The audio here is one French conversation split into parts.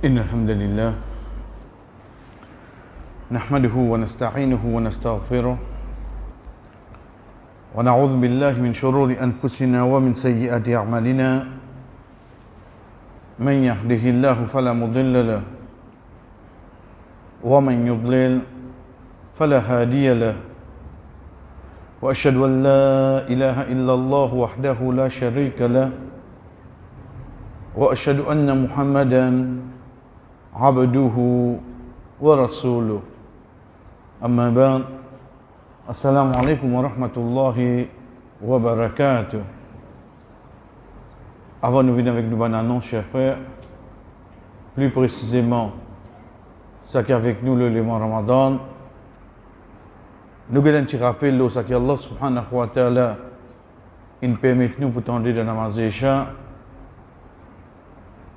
إن الحمد لله نحمده ونستعينه ونستغفره ونعوذ بالله من شرور أنفسنا ومن سيئات أعمالنا من يهده الله فلا مضل له ومن يضلل فلا هادي له وأشهد أن لا إله إلا الله وحده لا شريك له وأشهد أن محمدا عبده ورسوله أما بعد السلام عليكم ورحمة الله وبركاته. Avant de venir avec nous bonne annonce, chers frères, plus précisément, ce qui est avec nous le mois Ramadan, nous avons un petit rappel de ce que Allah subhanahu wa ta'ala nous permet nous pour tendre de namaz Isha.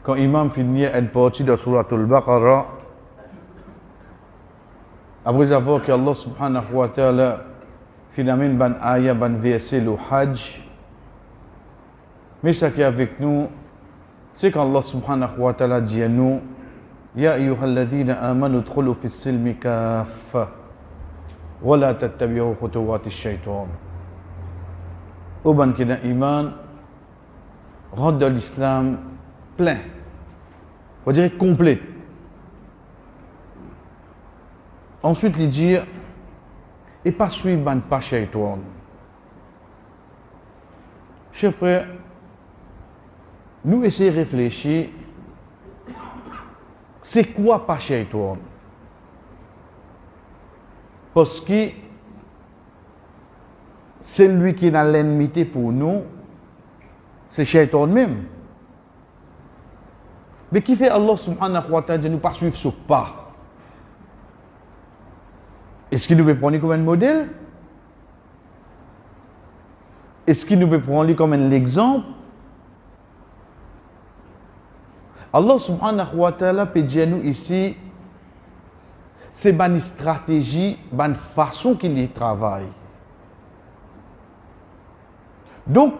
Quand l'imam finit une partie de Surat al-Baqarah, après avoir que Allah subhanahu wa ta'ala finalement ban ayah, ban verset le Hajj, mais ce qui est avec nous, c'est qu'Allah subhanahu wa ta'ala dit à nous, Ya ayyuhalladhina amanu udkhulu fi silmi kaffa wa la tattabi'u khutuwati shaytan. Au ban qui n'a iman, rentre dans l'islam plein, on dirait complet. Ensuite, il dit, et pas suivre ban pas shaytan. Chers frères, nous essayons de réfléchir, c'est quoi pas shaytan? Parce que celui qui a l'ennemité pour nous, c'est shaytan même. Mais qui fait Allah subhanahu wa ta'ala de nous pas suivre ce pas? Est-ce qu'il nous peut prendre comme un modèle? Est-ce qu'il nous peut prendre comme un exemple? Allah subhanahu wa ta'ala peut dire nous ici, c'est une stratégie, une façon qu'il y travaille. Donc,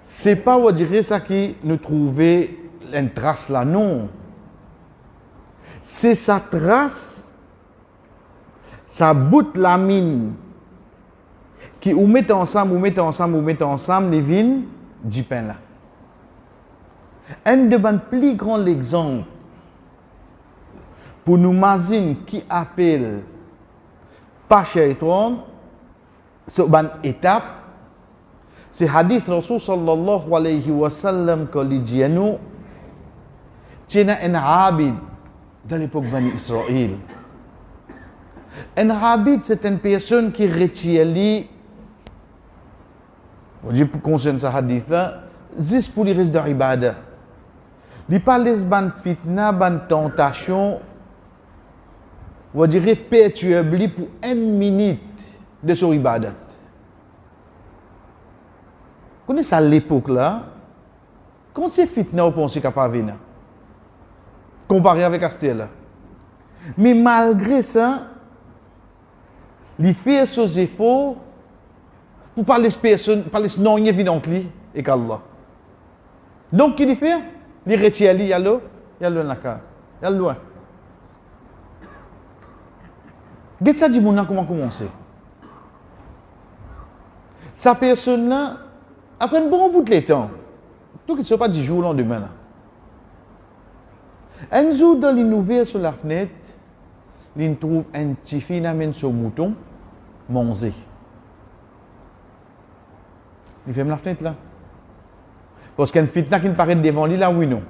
c'est pas, on dirait, ça qui nous trouvait une trace là, non. C'est sa trace, sa bout la mine, qui ou met ensemble, les vignes, du pain là. Un de mes plus grands exemples pour nous imaginer qui appelle pas shaitan, c'est une étape, c'est hadith Rasul sallallahu alayhi wa sallam quand il dit à nous, tiens un abid dans l'époque Bani Israël. Un abid, c'est une personne qui retient, on dit pour concernant ce hadith là, juste pour les restes de ibadah. Il parle de ban fitna, ban tentation, on dirait perturbé pour 1 minute de son ibadat. Vous connaissez à l'époque là, quand c'est fitna, vous pensez qu'il n'y a pas de venir. Comparé avec Astel là. Mais malgré ça, il fait ses efforts pour parler de personnes, parler de non évidentes et qu'Allah. Donc, qu'il fait? Il retient, il y a l'eau, il y a l'eau dans il y a loin. Qu'est-ce que ça dit, comment commencer? Sa personne-là, après un bon bout de temps, tout qui ne soit pas 10 jours le lendemain, là. Un jour, dans l'ouvert sur la fenêtre, il trouve un petit fille amène son mouton, manger. Il ferme la fenêtre là. Parce qu'il y a une fitna qui paraît devant lui là, oui, non.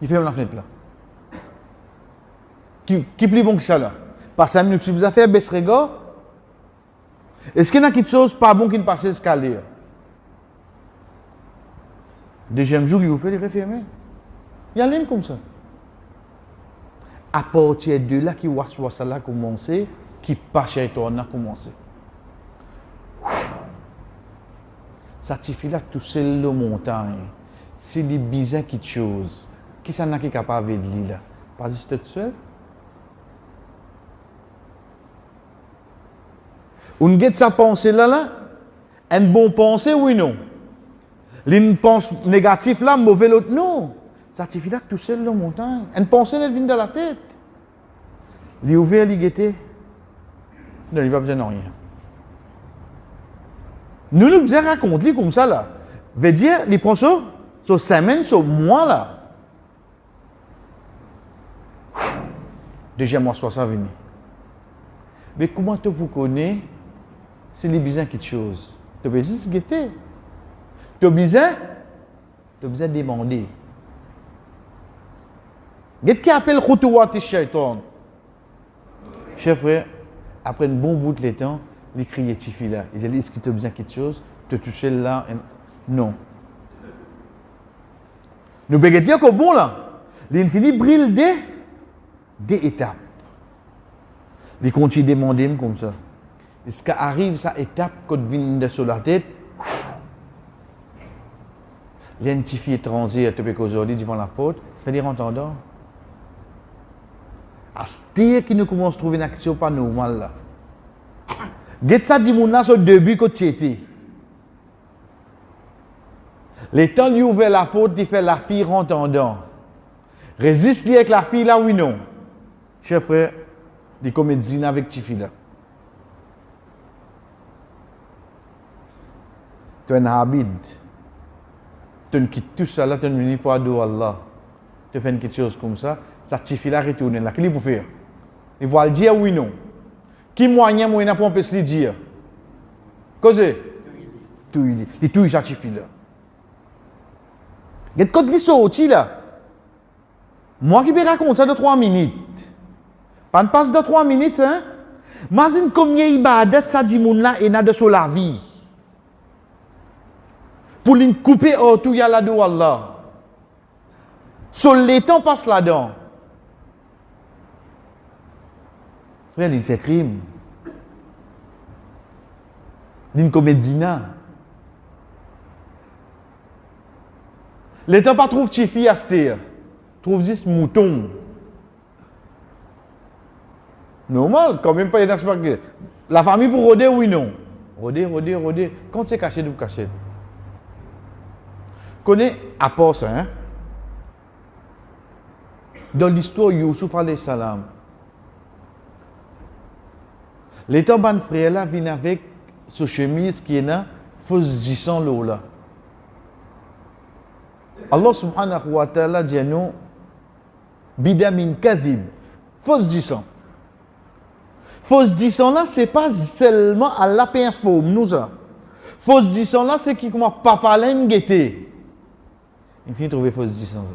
Il ferme la fenêtre là. Qui plus bon que ça là? Par 5 minutes, si vous avez fait baisse regard, est-ce qu'il y a quelque chose pas bon qui ne passe l'escalier? Deuxième jour, il vous fait les refermer. Il y a l'un comme ça. À partir de là, qui voit ça là commencer, qui passe à toi, on a commencé. Ça suffit là, tout seul le montagne. C'est des bizarres qui chose. Qui s'en a qui est capable de lire là? Pas juste tout seul. On guette sa pensée là, une bonne pensée, oui non. L'une pense négatif là, mauvais l'autre. Non. Ça suffit là tout seul dans la montagne. Une pensée elle vient dans la tête. Il ouvert, il guettait. Non, il n'a pas besoin de rien. Nous devons raconter comme ça là. Veut dire, il prend ça, sur semaine, sur mois là. Deuxième mois, soit ça venu. Mais comment tu peux connaître si les besoins quelque chose? Tu as besoin de guetter. Tu as besoin de demander. Qu'est-ce qui appelle Khutouat Shaitan? Cher frère, après un bon bout de temps, il criait Tifila. Il dit, est-ce que tu as besoin de quelque chose? Tu touches là? Non. Nous pouvons dire que bon là, l'infini brille des étapes. Il continue de demander comme ça. Est-ce qu'arrive cette étape quand vient de sur la tête? L'identifier étranger à tout aujourd'hui devant la porte, c'est-à-dire entendant. À ce dire qu'il nous commence à trouver une action pas normale là. Get ça dit mon sur le début quand tu étais. Les temps lui ouvert la porte, il fait la fille entendant. Résiste avec la fille là oui non. Cher frère, il commet zina avec cette fille là. Tu es un habit. Tu quittes tout ça là, tu es venu pour adorer Allah. Tu fais quelque chose comme ça, ça te file à retourner là. Qu'est-ce qu'il faut faire? Il va le dire oui non. Qui moyen moyen pour empêcher de dire? Qu'est-ce? Tout il dit. Il tout ça te file là. Regarde quand il sorti là. Moi qui vais raconter ça de 3 minutes. Pas de passe de 3 minutes hein. Imagine combien ibadat ça dit moun là et n'a de sur la vie. Pour les couper autour, il y a la de Allah. Sur les temps passe là-dedans. Frère, il fait crime. Il commet zina. Les temps pas trouve Tifi à se trouve juste mouton. Normal, quand même pas une la famille pour rôder, oui, non. Rôder. Quand c'est caché, vous cachez. Connais à ça, hein? Dans l'histoire de Youssouf alayhi salam, les tomban frères là viennent avec ce chemise qui est là, fausse disant l'eau là. Allah subhanahu wa ta'ala dit à nous, bidamin kadhib, fausse disant. Fausse disant là, c'est pas seulement à la paix info, nous ça. Fausse disant là, c'est qui comment papa l'aime guetter. Il finit de trouver fausse disant ça.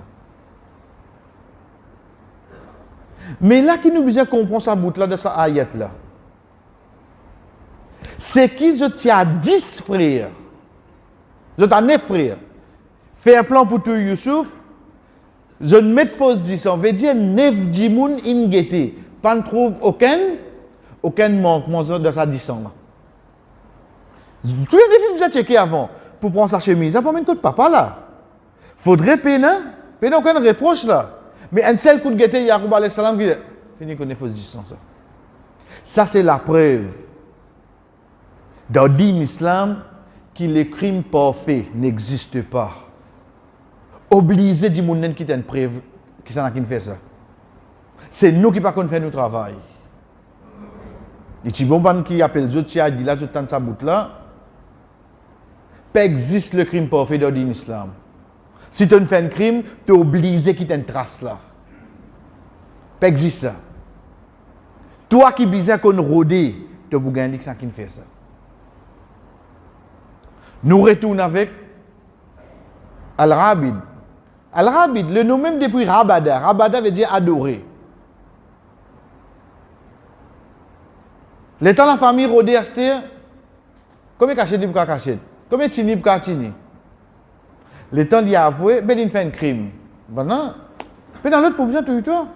Mais là, qui nous besoin comprendre sa bout là de sa ayat là. C'est qui je tiens 10 frères. Je t'en 9 frères. Fais un plan pour tout Youssouf. Je ne mets fausse disant. Veut dire 9 dimoun in guetté. Pas ne trouve aucun manquement de sa disant là. Tous les défis que j'ai checké avant pour prendre sa chemise. Ça pas même de papa là. Faudrait peine aucun reproche là. Mais un seul coup de guetté, Yacoub alayhi salam, qui dit qu'on est fausse distance. Ça, c'est la preuve. Dans l'islam, que les crimes parfaits n'existent pas. Obligé de dire qui est une preuve, qui s'en a qui fait ça. C'est nous qui ne pouvons pas faire notre travail. Et si bon qui appelle Dieu, qui a dit là, je tente sa bout là, pas existe le crime parfait dans l'islam. Si tu fais un crime, tu es obligé de quitter une trace là. Pas existe ça. Toi qui disais qu'on rôdait, tu as gagné ça qui fait ça. Nous retournons avec Al-Rabid. Al-Rabid, le nom même depuis Rabada. Rabada veut dire adorer. L'état de la famille rôdait à ce terre, combien cachette il peut cacher? Combien tini il peut tini? Le temps d'y avouer, ben il fait un crime. Maintenant, mais dans l'autre position, tu toi.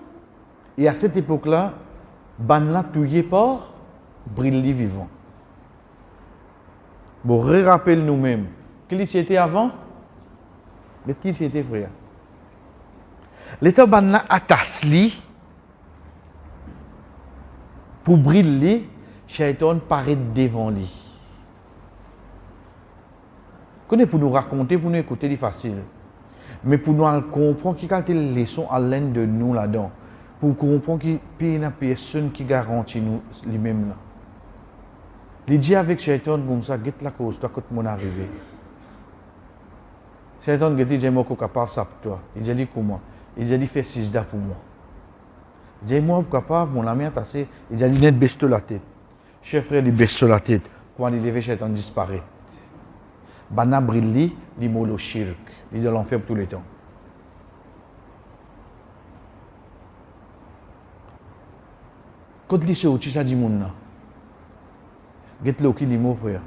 Et à cette époque-là, ban là tué par briller vivant. Bon, rappelle nous-mêmes. Qui était avant? Mais qui était frère? L'état ban là atasli pour briller, Shaitan paraît devant lui. Connais pour nous raconter, pour nous écouter, c'est facile. Mais pour nous comprendre qu'il y a des leçons à l'un de nous là-dedans. Pour comprendre qu'il y a une personne qui garantit nous lui-même là. Il dit avec Shaitan comme ça, get la cause, toi, quand mon arrivé. Shaitan dit, j'ai mon capable ça pour toi. Il dit comment? Il dit, fais 6 pour moi. Il dit, moi, capable, mon ami a tassé. Il dit, il net baisse la tête. Chef frère, il baisse la tête. Quand il lève, Shaitan disparaît. Bana brille, il molo shirk. Il est dans l'enfer pour tous les temps. Quand il se dit, ça dit mon nom. Get le qui limo frère.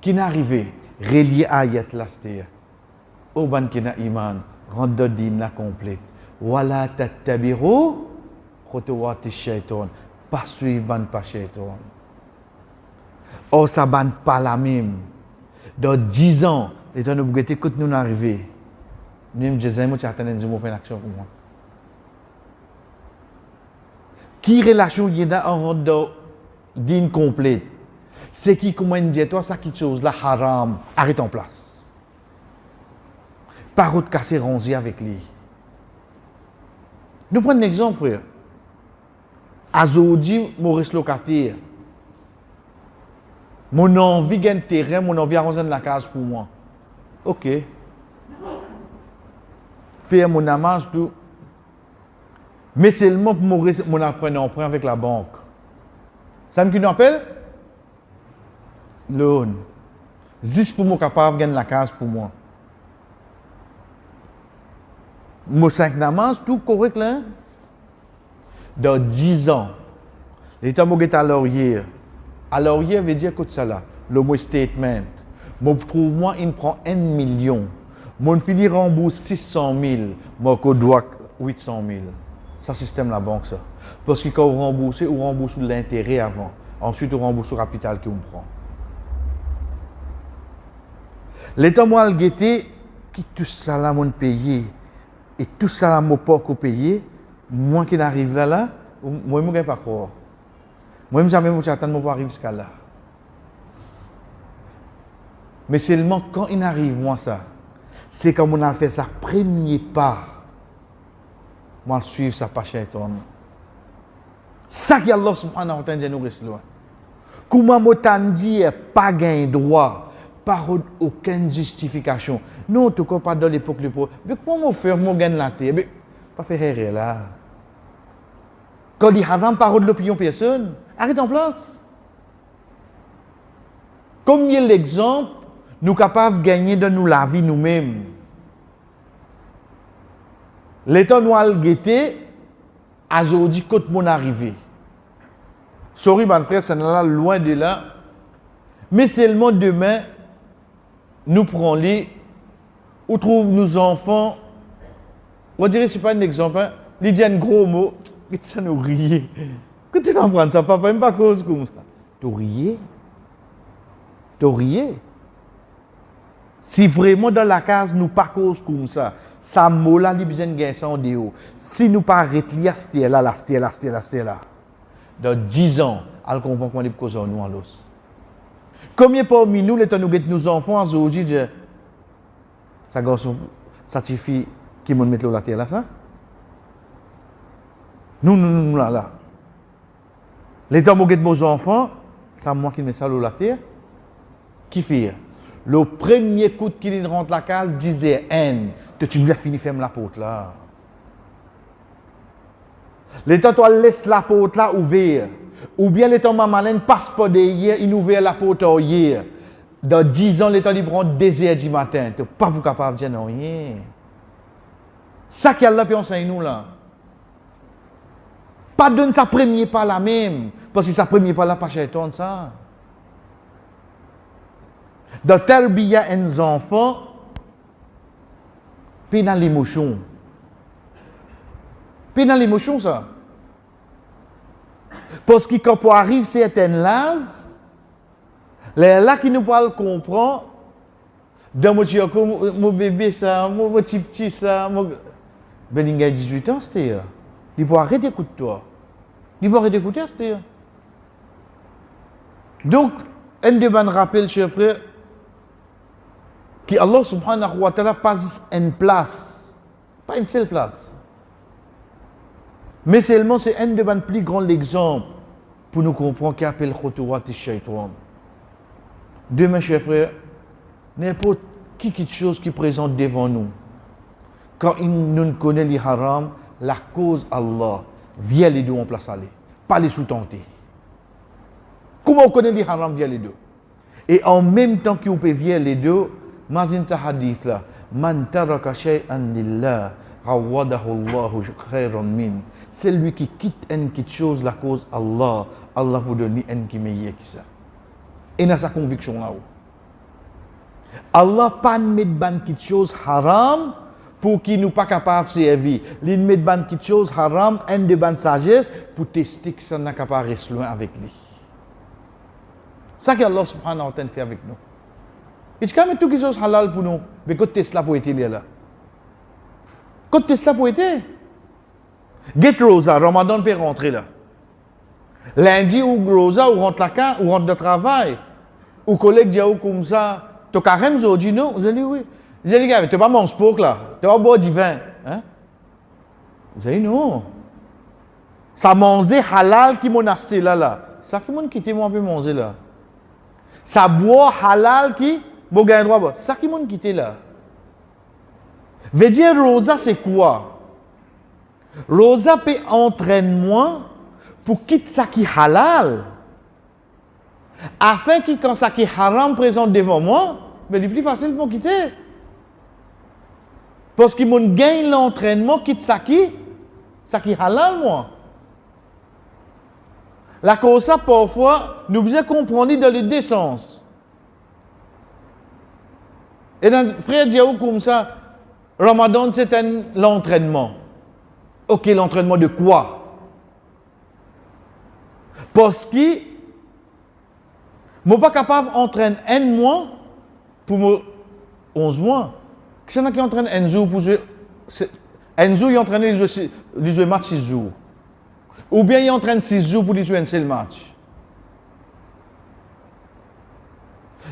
Qui n'est arrivé, relié à ayat lasté. Au ban qui n'a iman, rendre din la complète. Wala tattabiru khutwat shaitan. Pas suivre ban pas shaitan. Or ça ban pas la même. Dans 10 ans, les temps nous bougeter quand nous arrivé. Même Jésus moi tu attends de faire une action pour moi. Qui relation y a en rendre din complète? C'est qui comment dire toi ça qui chose là haram, arrête en place. Par autre casser ronzi avec lui. Nous prenons un exemple frère. Azodi Maurice locataire. Mon envie gagne terrain, mon envie arranger la case pour moi. OK. Faire mon amage tout. Mais seulement pour Maurice mon emprunt avec la banque. Ça me qui nous appelle loan. Juste pour moi capable gagner la case pour moi. Mon 5 namas, tout correct là. Dans 10 ans, l'État m'a à laurier. À laurier veut dire que ça là, le mot statement. Mon trouve moi, il prend 1 million. Mon fini rembourse 600 000. Moi, je dois 800 000. Ça, système la banque, ça. Parce que quand on rembourse l'intérêt avant. Ensuite, on rembourse le capital qu'on prend. L'État m'a guetté, qui tout ça là, mon payé. Et tout ça là, mon pas payé. Moi qui n'arrive là, moi, je ne vais pas croire. Moi, je ne vais jamais attendre pour arriver jusqu'à là. Mais seulement quand il arrive, moi, ça, c'est comme on a fait ça, premier pas. Moi, je suis ça, pas shaitan. Ça qui Allah subhanahu wa ta'ala nous reste loin. Comment m'autant dire, pas gain droit, pas aucune justification. Non, en tout cas, pas dans l'époque du pauvre. Mais comment faire, moi, gagne la terre? Mais pas faire erreur là. Quand il y a haram, parole de l'opinion personne, arrête en place. Comme il y a l'exemple, nous sommes capables de gagner de nous la vie nous-mêmes. L'État nous a guetté, à aujourd'hui, quand mon arrivé. Sorry, mon frère, c'est là, loin de là. Mais seulement demain, nous prenons les, où trouvent nos enfants, on dirait que ce n'est pas un exemple, hein? Il dit un gros mot, et ça nous riait. Quand tu apprends ça, papa, même pas cause comme ça. Tu riais. Tu riais. Si vraiment dans la case, nous pas cause comme ça, ça mot là, il besoin de gagner ça en dehors. Si nous pas arrêter là, c'était là, c'était là, c'était là, c'était là. Dans 10 ans, elle comprend qu'on est cause en nous en l'os. Combien parmi nous, les temps nous guettons nos enfants, aujourd'hui, ça garçon, ça suffit qui m'ont mis la terre là, ça? Nous, là. Les temps nous guettons nos enfants, c'est moi qui mets ça la terre. Qui fait? Le premier coup de qui rentre la case disait haine. Tu nous as fini de fermer la porte là. L'état toi laisse la porte là ouverte. Ou bien l'état maman passe pas derrière, il ouvre la porte hier. Dans 10 ans, l'état libre 2h du matin. Tu n'es pas capable de dire non rien. Ça qui a là, puis on enseigne nous là. Pas donne sa premier pas là même. Parce que sa premier pas là, pas shaitan ça. Dans tel billet, un enfant, puis dans l'émotion. Puis dans l'émotion, ça. Parce que quand on arrive à certaines lases, les là qui nous parlent comprendre, dans mon bébé ça, mon petit ça, ben il a 18 ans, c'était. Il peut arrêter d'écouter toi. Il peut arrêter d'écouter, c'était. Donc, un de mes rappels, chers frères, qui Allah subhanahu wa ta'ala passe une place, pas une seule place. Mais seulement c'est un de mes plus grands exemples pour nous comprendre qu'il appelle Khotouat al-Shaytan. Demain, chers frères, n'importe quelque chose qui présente devant nous, quand nous connaissons les haram, la cause Allah, vient les deux en place aller, pas les sous-tenter. Comment on connaît les haram via les deux? Et en même temps qu'on peut via les deux, mazin sa hadith là, man taraka shay'an lillah, awadahu Allahu khairan min. C'est lui qui quitte une petite chose, la cause Allah, Allah vous donne une qui meilleure que ça. Et dans sa conviction là-haut. Allah pas met ban quelque chose haram pour qui nous pas capable de servir. Il met ban quelque chose haram, un de ban sagesse pour tester que ça n'a capable de rester loin avec lui. Ça que Allah subhanahu wa ta'ala fait avec nous. Et quand même tout quelque chose halal pour nous, mais quand Tesla pour être là. Quand Tesla pour être. Get Rosa, Ramadan peut rentrer là. Lundi ou Rosa ou rentre la camp ou rentre de travail. Ou collègue dit comme ça, tu as carême aujourd'hui non? Vous allez oui. Vous allez gars, tu pas mon sport là. Tu vas boire du vin, hein? Vous allez non. Ça manger halal qui mon acheté là. Ça qui mon quitté moi peut manger là. Ça boire halal qui mon gain droit. Ça qui mon quitté là. Veut dire Rosa c'est quoi? Rosa peut entraîner moi pour quitter ça qui halal. Afin que quand ça qui haram présente devant moi, mais il est plus facile pour quitter. Parce qu'il m'ont gagné l'entraînement quitte ça qui halal moi. La cause ça parfois nous besoin comprendre dans les deux sens. Et dans frère Diaou comme ça, Ramadan c'est l'entraînement. Ok, l'entraînement de quoi? Parce que je ne suis pas capable d'entraîner un mois pour 11 mois. Qui est-ce qui entraîne un jour pour jouer? Un jour, il entraîne les jouer match 6 jours. Ou bien il entraîne 6 jours pour jouer un seul match.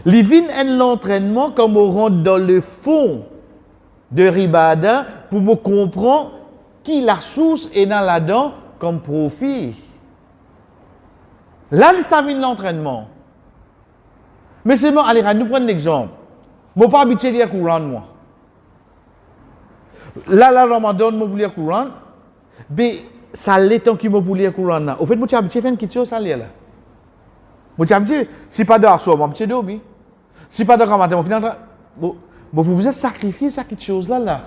Il vient l'entraînement comme on rentre dans le fond de Ribada pour me comprendre qui la source est dans là-dedans comme profit. Là, ça vient de l'entraînement. Mais c'est bon, allez, nous prenons l'exemple. Je ne suis pas habitué à lire le Coran, moi. Là, Ramadan, je vais lire le Coran. Mais ça l'est tant que je vais lire le Coran. Au fait, je suis habitué à faire quelque chose, ça lire là. Je suis habitué. Si pas de assoir, je suis habitué à dormir. Si pas de Ramadan, je suis vous pouvez sacrifier ça quelque chose là.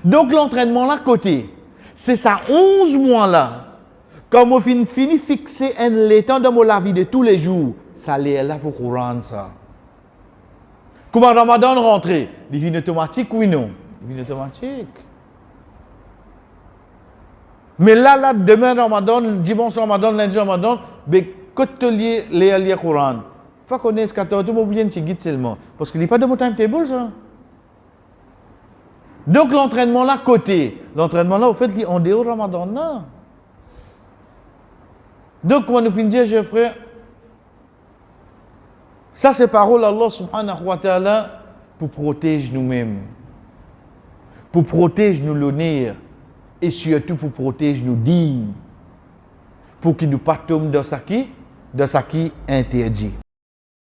Donc l'entraînement là côté, c'est ça 11 mois là. Comme on finit fixer un temps dans la vie de tous les jours, ça est là pour Coran ça. Comment Ramadan rentrer? Il vient automatique oui non? Il vient automatique. Mais là demain Ramadan, dimanche Ramadan, lundi Ramadan, ben quand tu lis le Coran, faut connaître ce que tu as oublié un petit guide seulement parce qu'il n'est pas de mon timetable ça. Donc l'entraînement là côté, l'entraînement là au fait en dehors Ramadan là. Donc quand nous finissons chers frères, ça c'est parole Allah subhanahu wa ta'ala pour protéger nous-mêmes, pour protéger nous l'honneur et surtout pour protéger nous dignes, pour qu'ils nous pas tombent dans ça qui interdit.